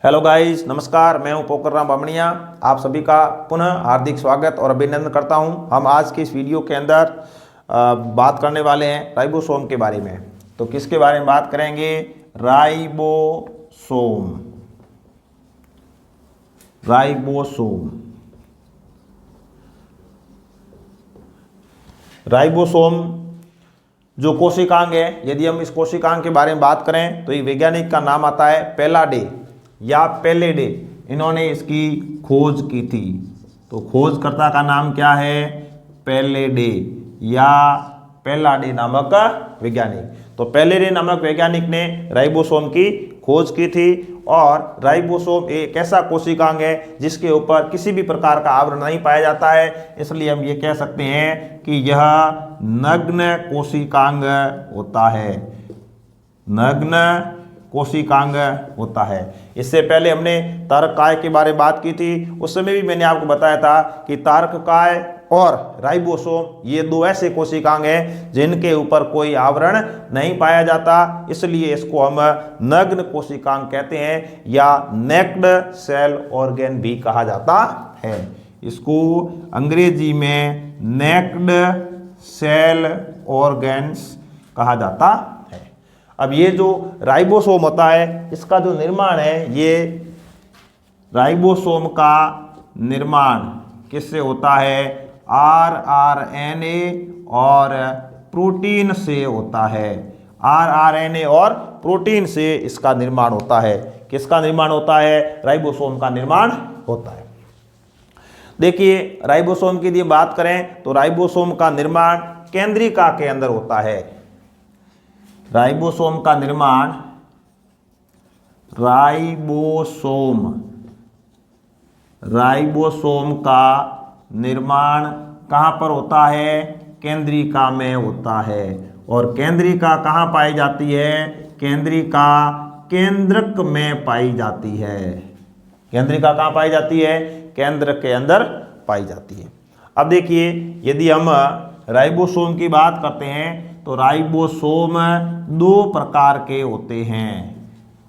Hello guys, नमस्कार। मैं हूं पोखरराम बामणिया। आप सभी का पुनः हार्दिक स्वागत और अभिनंदन करता हूं। हम आज की इस वीडियो के अंदर बात करने वाले हैं राइबोसोम के बारे में। तो किसके बारे में बात करेंगे? राइबोसोम। राइबोसोम राइबोसोम जो कोशिकांग है, यदि हम इस कोशिकांग के बारे में बात करें तो ये वैज्ञानिक का नाम आता है पेलाडे या पेलेडे। इन्होंने इसकी खोज की थी। तो खोजकर्ता का नाम क्या है? पेलेडे या पेलाडे नामक वैज्ञानिक। तो पेलेडे नामक वैज्ञानिक ने राइबोसोम की खोज की थी। और राइबोसोम एक ऐसा कोशिकांग है जिसके ऊपर किसी भी प्रकार का आवरण नहीं पाया जाता है, इसलिए हम ये कह सकते हैं कि यह नग्न कोशिकांग होता है। नग्न कोशिकांग होता है। इससे पहले हमने तारककाय के बारे में बात की थी। उस समय भी मैंने आपको बताया था कि तारककाय और राइबोसोम ये दो ऐसे कोशिकांग हैं जिनके ऊपर कोई आवरण नहीं पाया जाता, इसलिए इसको हम नग्न कोशिकांग कहते हैं या नेक्ड सेल ऑर्गेन भी कहा जाता है। इसको अंग्रेजी में नेक्ड सेल ऑर्गेन्स कहा जाता है। अब ये जो राइबोसोम होता है, इसका जो निर्माण है, ये राइबोसोम का निर्माण किससे होता है? आरआरएनए और प्रोटीन से होता है। आरआरएनए और प्रोटीन से इसका निर्माण होता है। किसका निर्माण होता है? राइबोसोम का निर्माण होता है। देखिए, राइबोसोम की यदि बात करें तो राइबोसोम का निर्माण केंद्रिका के अंदर होता है। राइबोसोम का निर्माण राइबोसोम का निर्माण कहाँ पर होता है? केंद्रिका में होता है। और केंद्रिका कहाँ पाई जाती है? केंद्रिका केंद्रक में पाई जाती है। केंद्रिका कहाँ पाई जाती है? केंद्रक के अंदर पाई जाती है। अब देखिए, यदि हम राइबोसोम की बात करते हैं तो राइबोसोम दो प्रकार के होते हैं।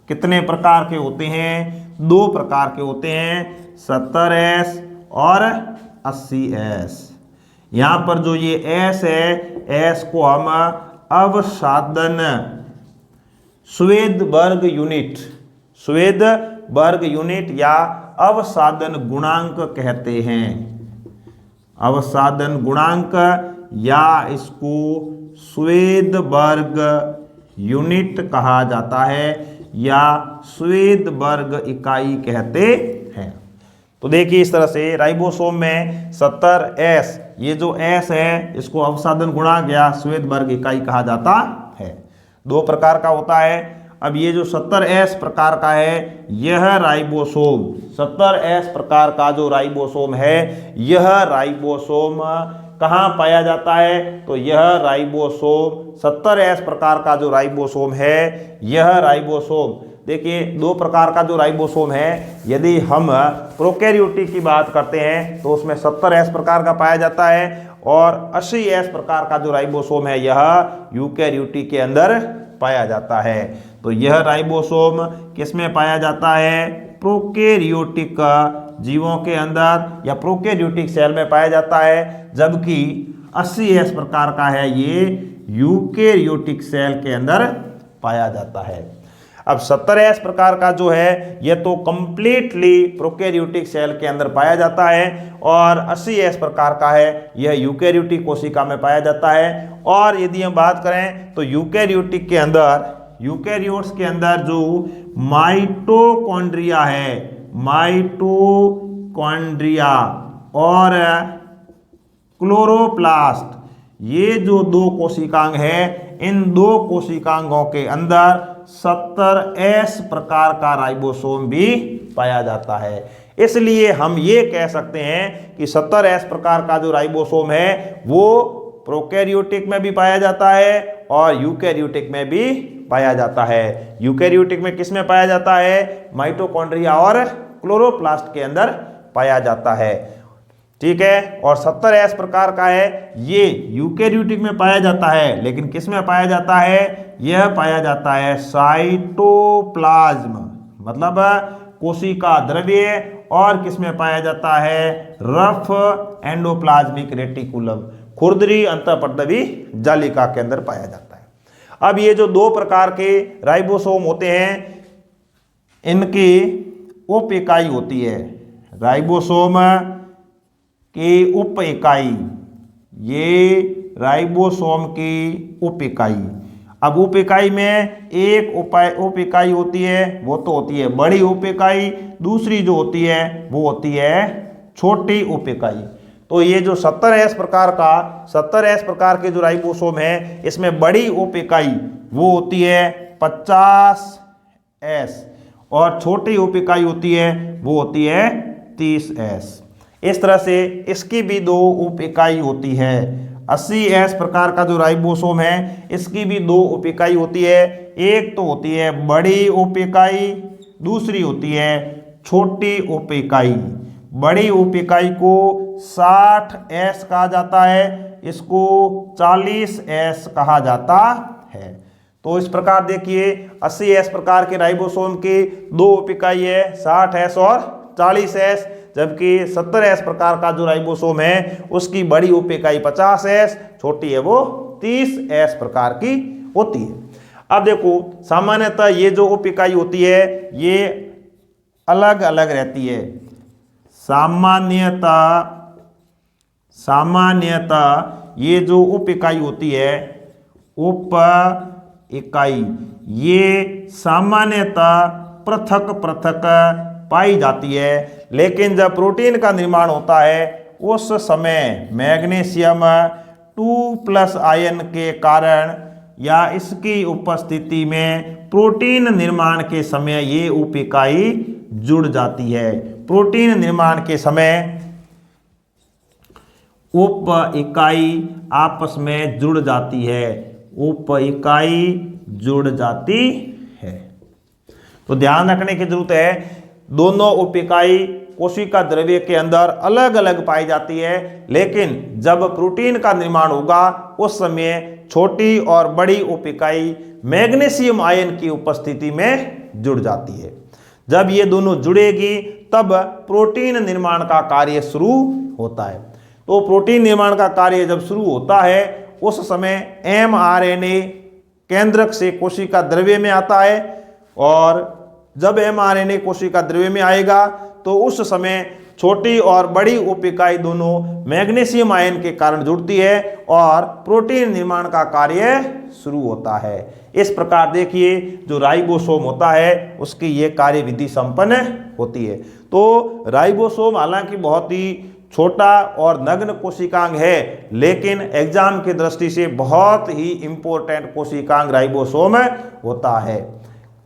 कितने प्रकार के होते हैं? दो प्रकार के होते हैं, 70S और 80S। यहाँ पर जो ये S है, S को हम अवसादन स्वेदबर्ग यूनिट या अवसादन गुणांक कहते हैं। अवसादन गुणांक या इसको स्वेदबर्ग यूनिट कहा जाता है या स्वेदबर्ग इकाई कहते हैं। तो देखिए, इस तरह से राइबोसोम में 70S, ये जो S है इसको अवसादन गुणांक या स्वेदबर्ग इकाई कहा जाता है। दो प्रकार का होता है। अब ये जो 70S प्रकार का है, यह राइबोसोम 70S प्रकार का जो राइबोसोम है, यह राइबोसोम कहाँ पाया जाता है? तो यह राइबोसोम 70S प्रकार का जो राइबोसोम है, यह राइबोसोम, देखिए, दो प्रकार का जो राइबोसोम है, यदि हम प्रोकैरियोटिक की बात करते हैं तो उसमें 70S प्रकार का पाया जाता है। और 80S प्रकार का जो राइबोसोम है, यह यूकैरियोटिक के अंदर पाया जाता है। तो यह राइबोसोम किसमें पाया जाता है? प्रोकैरियोटिक जीवों के अंदर या प्रोकैरियोटिक सेल में पाया जाता है, जबकि 80S प्रकार का है, ये यूकैरियोटिक सेल के अंदर पाया जाता है। अब 70S प्रकार का जो है, यह तो कंप्लीटली प्रोकैरियोटिक सेल के अंदर पाया जाता है, और 80S प्रकार का है, यह यूकैरियोटिक कोशिका में पाया जाता है। और यदि हम बात करें तो यूकैरियोटिक के अंदर, यूकैरियोट्स के अंदर जो माइटोकॉन्ड्रिया है, माइटोकॉन्ड्रिया और क्लोरोप्लास्ट, ये जो दो कोशिकांग हैं, इन दो कोशिकांगों के अंदर 70S प्रकार का राइबोसोम भी पाया जाता है। इसलिए हम ये कह सकते हैं कि 70S प्रकार का जो राइबोसोम है वो प्रोकैरियोटिक में भी पाया जाता है और यूकैरियोटिक में भी पाया जाता है। यूकैरियोटिक में किस में पाया जाता है? माइटोकॉन्ड्रिया और क्लोरोप्लास्ट के अंदर पाया जाता है। ठीक है। और 70S प्रकार का है, ये यूकैरियोटिक में पाया जाता है, लेकिन किस में पाया जाता है? यह पाया जाता है साइटोप्लाज्म, मतलब कोशिका द्रव्य और किसमें पाया जाता है, रफ एंडोप्लाज्मिक रेटिकुलम, खुरदरी अंतःपटलवी जालिका के अंदर पाया जाता है। अब ये जो दो प्रकार के राइबोसोम होते हैं, इनकी उप इकाई होती है, राइबोसोम की उप इकाई, ये राइबोसोम की उप इकाई। अब उप इकाई में एक उप इकाई होती है, वो तो होती है बड़ी उप इकाई, दूसरी जो होती है वो होती है छोटी उप इकाई। तो ये जो 70S प्रकार के जो राइबोसोम है, इसमें बड़ी उप इकाई वो होती है 50S और छोटी उप इकाई होती है वो होती है 30S। इस तरह से इसकी भी दो उप इकाई होती है। 80S प्रकार का जो राइबोसोम है, इसकी भी दो उप इकाई होती है, एक तो होती है बड़ी उप इकाई, दूसरी होती है छोटी उप इकाई। बड़ी उप इकाई को 60S कहा जाता है, इसको 40S कहा जाता है। तो इस प्रकार देखिए 80S प्रकार के राइबोसोम की दो उप इकाई है, 60S और 40S, जबकि 70S प्रकार का जो राइबोसोम है उसकी बड़ी उप इकाई 50S, छोटी है वो 30S प्रकार की होती है। अब देखो सामान्यतः ये जो उप इकाई होती है ये अलग अलग रहती है। सामान्यतः ये जो उप इकाई होती है, उप इकाई ये सामान्यतः पृथक पृथक पाई जाती है, लेकिन जब प्रोटीन का निर्माण होता है उस समय मैग्नीशियम 2+ आयन के कारण या इसकी उपस्थिति में प्रोटीन निर्माण के समय ये उप इकाई जुड़ जाती है। प्रोटीन निर्माण के समय उप इकाई आपस में जुड़ जाती है, उप इकाई जुड़ जाती है। तो ध्यान रखने की जरूरत है, दोनों उप इकाई कोशिका द्रव्य के अंदर अलग अलग पाई जाती है, लेकिन जब प्रोटीन का निर्माण होगा उस समय छोटी और बड़ी उप इकाई मैग्नीशियम आयन की उपस्थिति में जुड़ जाती है। जब ये दोनों जुड़ेगी तब प्रोटीन निर्माण का कार्य शुरू होता है। तो प्रोटीन निर्माण का कार्य जब शुरू होता है उस समय mRNA केंद्रक से कोशिका द्रव्य में आता है, और जब mRNA कोशिका द्रव्य में आएगा तो उस समय छोटी और बड़ी उप इकाई दोनों मैग्नीशियम आयन के कारण जुड़ती है और प्रोटीन निर्माण का कार्य शुरू होता है। इस प्रकार देखिए जो राइबोसोम होता है उसकी ये कार्य विधि संपन्न होती है। तो राइबोसोम हालांकि बहुत ही छोटा और नग्न कोशिकांग है, लेकिन एग्जाम की दृष्टि से बहुत ही इंपॉर्टेंट कोशिकांग राइबोसोम होता है।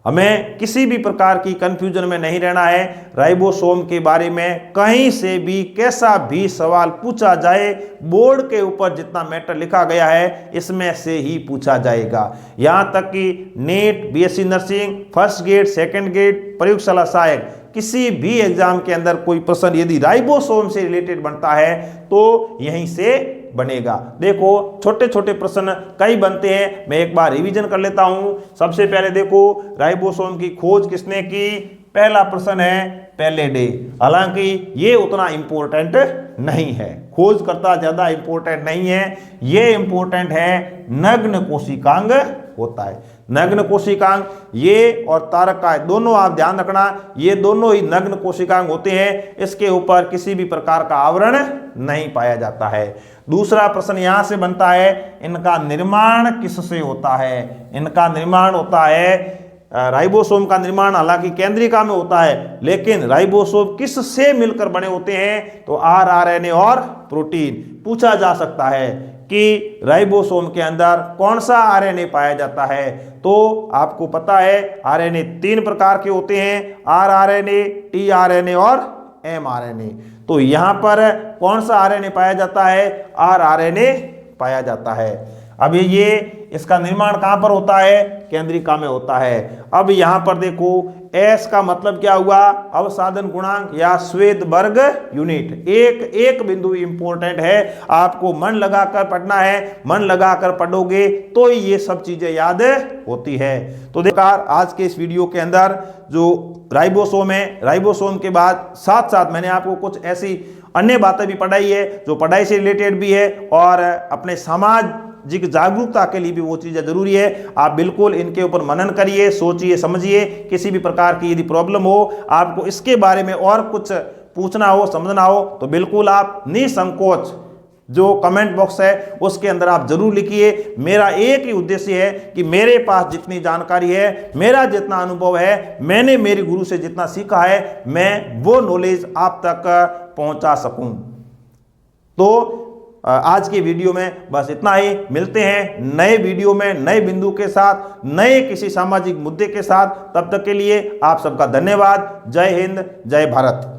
हमें किसी भी प्रकार की कंफ्यूजन में नहीं रहना है। राइबोसोम के बारे में कहीं से भी कैसा भी सवाल पूछा जाए, बोर्ड के ऊपर जितना मैटर लिखा गया है इसमें से ही पूछा जाएगा। यहाँ तक कि NEET, BSc nursing, first grade, second grade, प्रयोगशाला सहायक, किसी भी एग्जाम के अंदर कोई प्रश्न यदि राइबोसोम से रिलेटेड बनता है तो यहीं से बनेगा। देखो छोटे छोटे प्रश्न कई बनते हैं, मैं एक बार रिवीजन कर लेता हूं। सबसे पहले देखो राइबोसोम की खोज किसने की, पहला प्रश्न है पैलेडे। हालांकि ये उतना इंपॉर्टेंट नहीं है, खोज करता ज्यादा इंपॉर्टेंट नहीं है, ये इंपॉर्टेंट है नग्न कोशिकांग होता है। नग्न कोशिकांग ये और तारकाय दोनों आप ध्यान रखना, ये दोनों ही नग्न कोशिकांग होते हैं, इसके ऊपर किसी भी प्रकार का आवरण नहीं पाया जाता है। दूसरा प्रश्न यहां से बनता है, इनका निर्माण किससे होता है। इनका निर्माण होता है, राइबोसोम का निर्माण हालांकि केंद्रिका में होता है, लेकिन राइबोसोम किससे मिलकर बने होते हैं, तो RNA और प्रोटीन। पूछा जा सकता है कि राइबोसोम के अंदर कौन सा RNA पाया जाता है, तो आपको पता है RNA 3 प्रकार के होते हैं, rRNA, tRNA और mRNA। तो यहां पर कौन सा RNA पाया जाता है, rRNA पाया जाता है। अब ये इसका निर्माण कहां पर होता है? केंद्रिका में होता है। अब यहां पर देखो S का मतलब क्या हुआ? अवसादन गुणांक या स्वेद वर्ग यूनिट। एक बिंदु इंपॉर्टेंट है, आपको मन लगाकर पढ़ना है, मन लगाकर पढ़ोगे तो ये सब चीजें याद होती है। तो देखो आज के इस वीडियो के अंदर जो राइबोसोम है, राइबोसोम के बाद साथ साथ मैंने आपको कुछ ऐसी अन्य बातें भी पढ़ाई है जो पढ़ाई से रिलेटेड भी है और अपने सामाजिक जागरूकता के लिए भी वो चीज़ें जरूरी है। आप बिल्कुल इनके ऊपर मनन करिए, सोचिए, समझिए। किसी भी प्रकार की यदि प्रॉब्लम हो, आपको इसके बारे में और कुछ पूछना हो, समझना हो, तो बिल्कुल आप निसंकोच जो कमेंट बॉक्स है उसके अंदर आप जरूर लिखिए। मेरा एक ही उद्देश्य है कि मेरे पास जितनी जानकारी है, मेरा जितना अनुभव है, मैंने मेरे गुरु से जितना सीखा है, मैं वो नॉलेज आप तक पहुंचा सकूं। तो आज के वीडियो में बस इतना ही। मिलते हैं नए वीडियो में नए बिंदु के साथ, नए किसी सामाजिक मुद्दे के साथ। तब तक के लिए आप सबका धन्यवाद। जय हिंद, जय भारत।